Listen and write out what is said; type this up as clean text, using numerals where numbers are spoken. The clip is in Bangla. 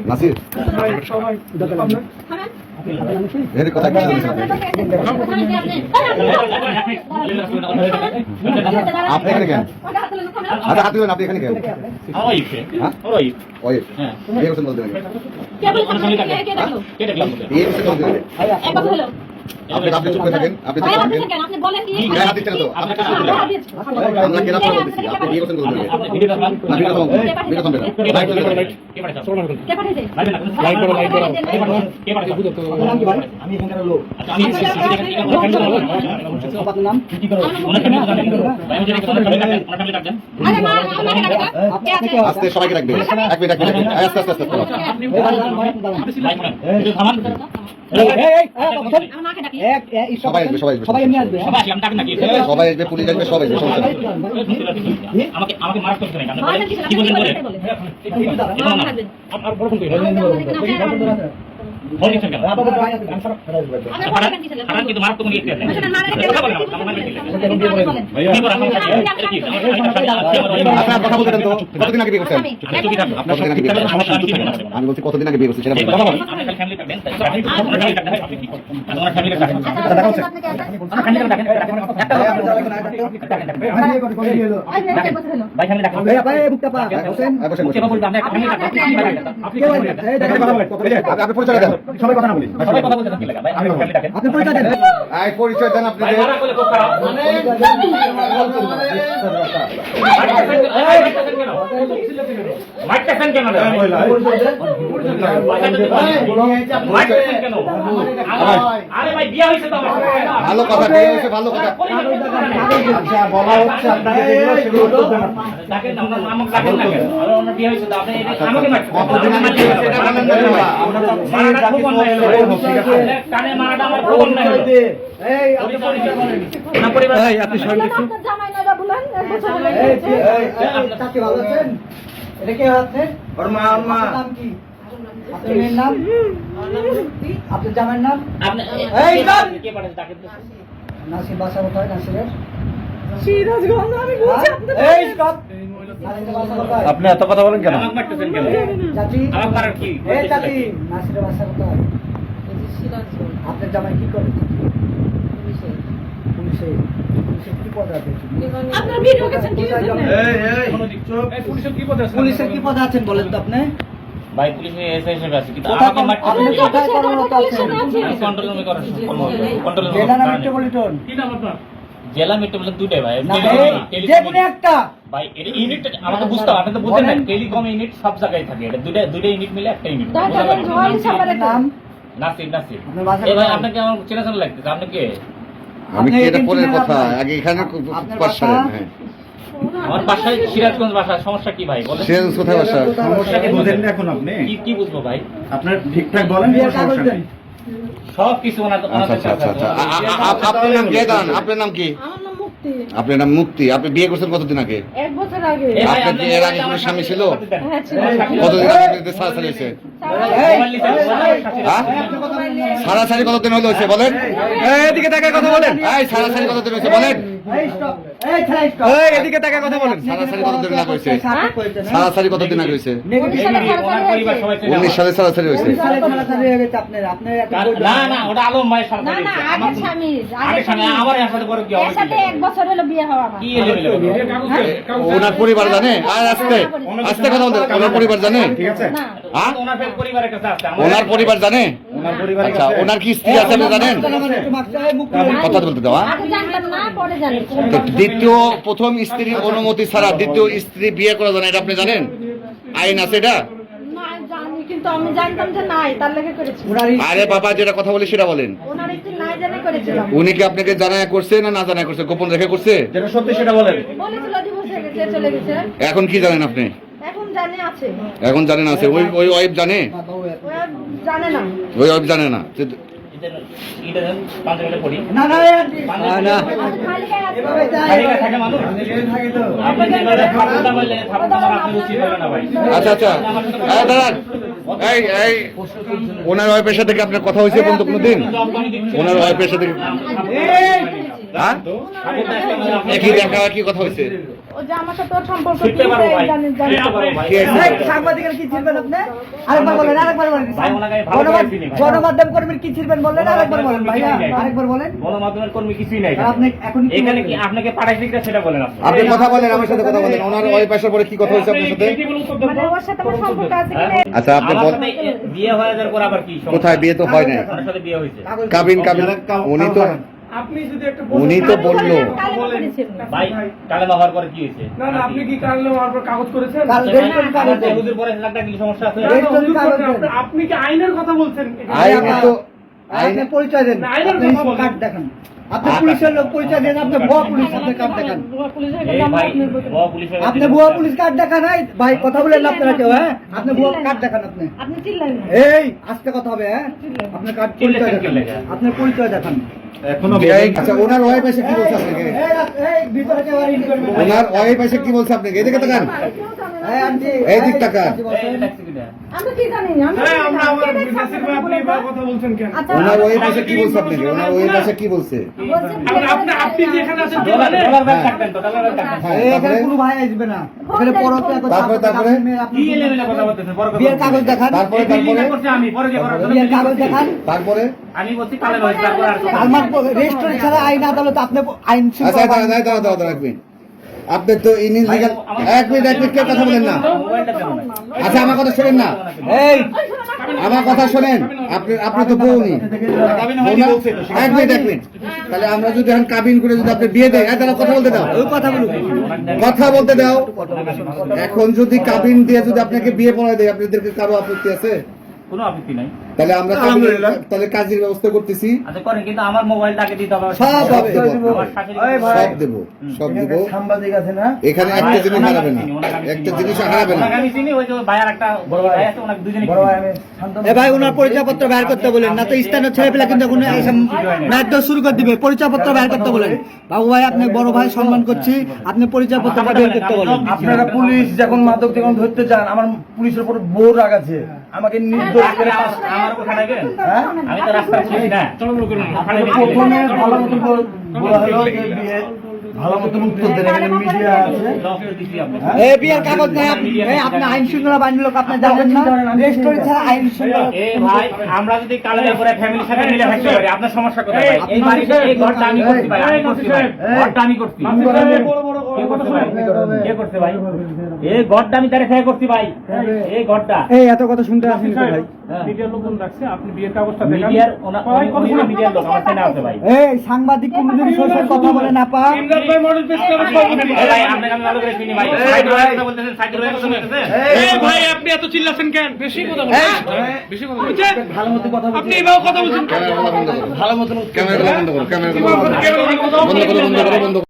নাসির এর কথা কি আপনি এখানে কেন? আচ্ছা হাত দিবেন, আপনি এখানে কেন? আপনি আপনি চুপ করে থাকেন, আপনি চুপ করে থাকেন, আপনি বলেন কি গায়ে হাত দিচ্ছেন তো আপনি চুপ করে থাকেন। আমরা কেন আপনারা বলতেছি আপনি বিয়ে করছেন বলতে আপনি ভিডিও করুন, না ভিডিও করুন, ভিডিও করুন, লাইভ করুন, কে পাঠাইছে কে পাঠাইছে লাইভ করো কে পাঠাইছে নাম কি ভাই? আমি এখানকার লোক। আচ্ছা আমি আপনার নাম কি করে ওনার ফ্যামিলি জানেন ভাই? আমি জানি কোন ফ্যামিলি ডাকেন, ওনার ফ্যামিলি ডাকেন। আরে মা আমাকে ডাকেন, কে আছে? আস্তে সবাইকে ডাকবেন, এক মিনিট আস্তে আস্তে আস্তে আপনি লাইভ করেন ভিডিও থামান। সবাই আসবে, সবাই আসবে, সবাই এমনি আসবে, সবাই আসবে, আমি ডাকেন নাকি? সবাই আসবে, পুলিশ আসবে, সবাই আসবে, সমস্যা নেই। আমাকে আমাকে মারার করতে নাই, আপনি কি বলেন বলেন? আর বড় ফোন কই বলেন কেন? আপনি কিন্তু মারার তো মনে কি আছে? কথা বলেন আমার মারতে দিলেন ভাই কি বলেন? আপনার কথা বলতেন তো কতদিন আগে বিয়ে করছেন? আপনার সাথে নাকি বিয়ে করছেন? আমি বলছি কতদিন আগে বিয়ে করছেন সেটা কথা বলেন। আপনার ফ্যামিলি থাকবেন, আপনার ফ্যামিলি থাকবেন, আপনি কি করেন? আপনার ফ্যামিলি থাকবেন, দেখা হচ্ছে আপনার ফ্যামিলি থাকবেন, একটা ভাই ফ্যামিলি থাকবেন, ভাই ভাই বুকটা পা হোসেন বসেন বসেন বলতে আপনি ফ্যামিলি থাকবেন, আপনি কি বলেন? এই দেখেন কথা বলেন, আপনি পরিচয় দেন, সবাই কথা না বলি, সবাই কথা বলতে কি লাগা ভাই? আপনি ফ্যামিলি থাকেন, আপনি পরিচয় দেন, আই পরিচয় দেন আপনি ভাই। মারা বলে খুব খারাপ মানে মাইকটা কেন আরে ভাই বিয়ে হয়েছে তো ভালো কথা, বিয়ে হয়েছে ভালো কথা, আচ্ছা বলা হচ্ছে আপনাকে যেগুলো সেগুলো করতে না তাকে আমরা নামক রাখেন না কেন? আর আমরা বিয়ে হয়েছে তো আপনি আমাকে মারছেন কতদিন আগে বিয়ে হয়েছে এটা বলেন না ভাই? আমরা তো মারাটা খুব অন্যায় হলো, কানে মারাটা আমার খুব অন্যায় হলো। এই আপনি পরিচয় বলেন না পরিবার, এই আপনি সবাই দেখুন জামাই না বলেন এক বছর হলো। এই চাচি ভালো আছেন? এটা কে আছে? ওর মা আম্মা নাম কি? আপনার মেয়ের নাম? আপনার জামাইয়ের নাম? আপনি এই নাম কে পাঠাতে তাকে নাসির বাসা কোথায়? নাসিরের সিরাজগঞ্জ। আমি বলছি আপনি এই স্টপ, আপনি এত কথা বলেন কেন? আমাকে মারতেছেন কেন? চাচি আমার মারার কি? এই চাচি নাসিরের বাসা কোথায়? এই যে সিরাজগঞ্জ। আপনার জামাই কি করে? পুলিশে। পুলিশে কি পদে আছে? আপনার বিয়ে করেছেন কি জন্য? এই কোন দিক চুপ। এই পুলিশের কি পদে আছেন? পুলিশের কি পদে আছেন বলেন তো আপনি? ভাই পুলিশে এসআই হিসেবে আছে কিন্তু আমাকে মারতে আপনি কোথায় কর্মরত আছেন? কন্ট্রোল রুমে করেন, কন্ট্রোল রুমে। জেলা মেট্রোপলিটন কি নাম আপনার? জেলা মেট্রোপলিটন দুটোই ভাই, যে কোনো একটা ভাই। এটা ইউনিট আমাকে বুঝতে হবে, আপনি তো বুঝেন না টেলিকম ইউনিট সব জায়গায় থাকে, এটা দুটো ইউনিট মিলে একটা ইউনিট। নাম নাসির। নাসির এই ভাই আপনাকে আমার চেনা চেনা লাগতেছে, আপনি কে? আমি কি এটা পরের কথা, আগে এখানে বাসা। হ্যাঁ আমার বাসায় সিরাজগঞ্জ বাসা। সমস্যা কি ভাই বলেন? সিরাজগঞ্জ কোথায় বাসা? সমস্যা কি বুঝেন না এখন আপনি? কি বুঝবো ভাই? আপনার ঠিকঠাক বলেন, সমস্যা নেই সব কিছু ওনার। আচ্ছা আচ্ছা আচ্ছা আপনার নাম কি? দাঁড়ান, আপনার নাম কি? আমার নাম মুক্তি। আপনার নাম মুক্তি। আপনি বিয়ে করছেন কতদিন আগে? এক বছর আগে। আপনার কি এর আগে কোনো স্বামী ছিল? হ্যাঁ ছিল। কতদিন আগে বিয়েতে সারাসারি হয়েছে? সারাসারি কতদিন হলো হয়েছে বলেন? এদিকে তাকায় কথা বলেন। এই সারাসারি কতদিন হয়েছে বলেন? এদিকে তাকায় কথা বলেন। সারাসারি কতদিন আগে হয়েছে? সারাসারি কতদিন আগে হয়েছে? 19 সালে সারাসারি হয়েছে। না না ওটা আলম ভাই সারাসারি। না না আগের স্বামী, আগের স্বামী আমার সাথে বড় কি হবে? এর সাথে এক বছর হলো বিয়ে হওয়া আমার। কি হলো? ওনার পরিবার জানে? আর আস্তে আস্তে কথা বলতে, ওনার পরিবার জানে? ঠিক আছে হ্যাঁ ওনার পরিবারের কাছে আছে। ওনার পরিবার জানে? ওনার পরিবারের কাছে। আচ্ছা ওনার কি স্ত্রী আছে আপনি জানেন? কথা বলতে দাও। আগে জানতাম না, পরে জানি। দ্বিতীয় প্রথম স্ত্রীর অনুমতি ছাড়া দ্বিতীয় স্ত্রী বিয়ে করা যায় না, এটা আপনি জানেন? আইন আছে এটা? না জানি, কিন্তু আমি জানতাম যে নাই, তার লাগি করেছি। আরে বাবা যেটা কথা বলি সেটা বলেন। ওনার স্ত্রী নাই জানা করেছিলাম। উনি কি আপনাকে জানায় করছে না না জানায় করছে, গোপন রেখে করছে? যেটা সত্যি সেটা বলেন। বলেছিল ডিভোর্স হয়ে গেছে, চলে গেছে। এখন কি জানেন আপনি? এখন জানে আছে। এখন জানেন আছে। ওই ওয়াইফ জানে? জানে না। ওই ওয়াইফ জানে না। আচ্ছা আচ্ছা ওনার ওয়াইফের সাথে আপনার কথা হয়েছে বন্ধু কোনদিন? ওনার ওয়াইফের সাথে হ্যাঁ? একই দেখা কি কথা হয়েছে? ও যে আমার সাথে ওর সম্পর্ক শিখতে কি, পারবো ভাই। জানি জানি শিখতে পারবো ভাই। কি হয়েছে? ভাই, সাংবাদিকের কি ছিড়বেন আপনি? আরেকবার বলেন, আরেকবার বলেন। ভাই, ওনাকে আমি ভালো করে চিনি ভাই। গণমাধ্যম কর্মীর কি ছিড়বেন বললেন, আরেকবার বলেন ভাইয়া, আরেকবার বলেন। গণমাধ্যমের কর্মী কিছুই নাই আর আপনি এখন কি এখানে কি বলবেন? আপনাকে পাঠাইছে কিনা সেটা বলেন আপনি। আপনি কথা বলেন, আমার সাথে কথা বলেন। ওনার ওই পাশের পরে কি কথা হয়েছে আপনার সাথে? মানে ওর সাথে আমার সম্পর্ক আছে হ্যাঁ? কিনা আচ্ছা, আপনি আমার বল- সাথে বিয়ে হয়ে যাওয়ার পর আবার কি সমস্যা? কোথায় বিয়ে তো হয় নাই? ওনার সাথে বিয়ে হয়েছে। কাবিন আপনি যদি একটা উনি তো বললো। ভাই কালেমা হওয়ার পরে কি হয়েছে? না না আপনি কি কালকে আমার উপর কাগজ করেছেন? কাল- আমার যে হুজুর পরে একটা কি সমস্যা আছে? না, না, হুজুর করেন। আপনি কি আইনের কথা বলছেন? আইনে তো আপনি পরিচয় দেন, না, আইনের আপনি কথা বলেন। কার্ড দেখান। আপনি পুলিশের লোক, পরিচয় দেন, আপনি ভুয়া পুলিশ, আপনি কার্ড দেখান। এই ভাই ভুয়া পুলিশের আপনি ভুয়া পুলিশ কার্ড দেখান। এই ভাই, কথা বলেন না আপনারা কেউ, হ্যাঁ? আপনি ভুয়া কার্ড দেখান আপনি। আপনি চিল্লেন না। এই আজকে কথা হবে, হ্যাঁ? আপনি কার্ড পরিচয় দেখান, আপনি পরিচয় দেখান। আচ্ছা, ওনার ওয়াইফ এসে কি বলছে আপনাকে? এই ভিতরে কেউ আর ইনকোয়ারি করবে না। ওনার ওয়াইফ এসে কি বলছে আপনাকে? এদিকে তাকান। এই আন্টি, এই দিক তাকান। আমি কি জানি আমি হ্যাঁ, জানি না। আমরা কে দেখছে বিদেশের আপনাকে আপনি বলে এবার দাও? কথা বলছেন কেন? আচ্ছা, ওনার ওয়াইফ এসে কি বলছে আপনাকে? ওনার ওয়াইফ এসে কি বলছে? বলছে আপনি যে এখানে আছেন কি ডলার জানেন? ডলার ব্যাগ থাকতেন তো ডলার ব্যাগ থাকতেন। হ্যাঁ, এই এখানে তারপরে? কোনো ভাই আসবে না। এখানে পরতে একবার তারপরে? কি এলেমেলে কথা বলতেছেন? বড় কথা বিয়ের কাগজ দেখান। তারপরে? এই বিল্ডিংটা করছি আমি, পরে যে করার জন্য বিয়ের বিল্ডিং কাগজ করছি। দেখান। তারপরে? আমি বলছি কালেমা হয়েছে, তারপর আর কিছু না। আমার রেস্টুরেন্ট ছাড়া আইন আদালত, আপনি আইন আচ্ছা, দাঁড়া, এক মিনিট। আপনি তো ইনিস লিগাল, এক মিনিট কেউ কথা বলেন না। মোবাইলটা কেন নাই? আচ্ছা, আমার কথা শোনেন না। এই আমার কথা শোনেন। আপনি তো বউনি। এক মিনিট। তাহলে আমরা যদি এখন কাবিন করে যদি আপনি বিয়ে দেয়, তাহলে কথা বলতে দাও। ওই কথা বলুন। কথা বলতে দাও। এখন যদি কাবিন দিয়ে যদি আপনাকে বিয়ে পড়ায় দেয়, আপনাদেরকে কারো আপত্তি আছে? কোনো আপত্তি নাই। তাহলে আমরা তাহলে কাজের ব্যবস্থা করতেছি। আচ্ছা করেন, কিন্তু আমার মোবাইলটাকে দিতে হবে। সব হবে। আমার শাশুড়ি সব দেব। সাংবাদিক আছে না? এখানে একটা জিনিস হারাবে না, একটা জিনিস হারাবে না। ওনাকে আমি চিনি, ওই যে ভাইয়ার একটা বড় ভাই আছে, ওনাকে দুজনে এ ভাই, ওনার পরিচয়পত্র বের করতে বলেন, না তো স্থানীয় ছেলে পেলে কিন্তু এখন মারধর শুরু করে দিবে। পরিচয়পত্র বের করতে বলেন। বাবু ভাই, আপনি বড় ভাই, সম্মান করছি, আপনি পরিচয়পত্রটা বের করতে বলেন। আপনারা পুলিশ যখন মাদক যখন ধরতে যান, আমার পুলিশের উপর বড় রাগ আছে, আমাকে নির্দোষ করে আমার উপর খাটাইবেন? হ্যাঁ? আমি তো রাস্তা খুঁজি না। প্রথমে ভালো মতন বলা হলো যে বিয়ে ভালো মতন উত্তর দেন, এখানে মিডিয়া আছে। এই বিয়ের কাগজ নেই আপনি, এই আপনি আইন শৃঙ্খলা বাহিনীর লোক, আপনি জানেন না? রেস্টুরেন্ট ছাড়া আইন শৃঙ্খলা। এ ভাই, আমরা যদি কালের উপরে ফ্যামিলির সাথে মিলে থাকতে পারি, আপনার সমস্যা কোথায় ভাই? এই বাড়িতে এই ঘরটা আমি করছি ভাই, আমি করছি ভাই। ঘরটা আমি করছি। কে করছে ভাই? কে করছে ভাই? এই ঘরটা আমি তারে খেয়ে করছি ভাই। এই ঘরটা। এই এত কথা শুনতে আসেনি তো ভাই। মিডিয়ার লোকজন রাখছে, আপনি বিয়ের কাগজটা দেখান। মিডিয়ার মিডিয়ার লোক আমার চেনা আছে ভাই। এই সাংবাদিক কোনদিন সোশ্যাল কথা বলে না পা। ইমরান ভাই মডেল পেশ করে এই ভাই, আপনাকে আমি ভালো করে চিনি ভাই। সাইকেল ভাই কথা বলতেছেন, সাইকেল ভাই কথা বলতেছেন। এই ভাই, আপনি এত চিল্লাছেন কেন? বেশি কথা বলছেন। বেশি কথা বলছেন। ভালো মতো কথা আপনি এভাবে কথা বলছেন কেন? ক্যামেরা বন্ধ করো। ভালো মতন ক্যামেরা বন্ধ করো।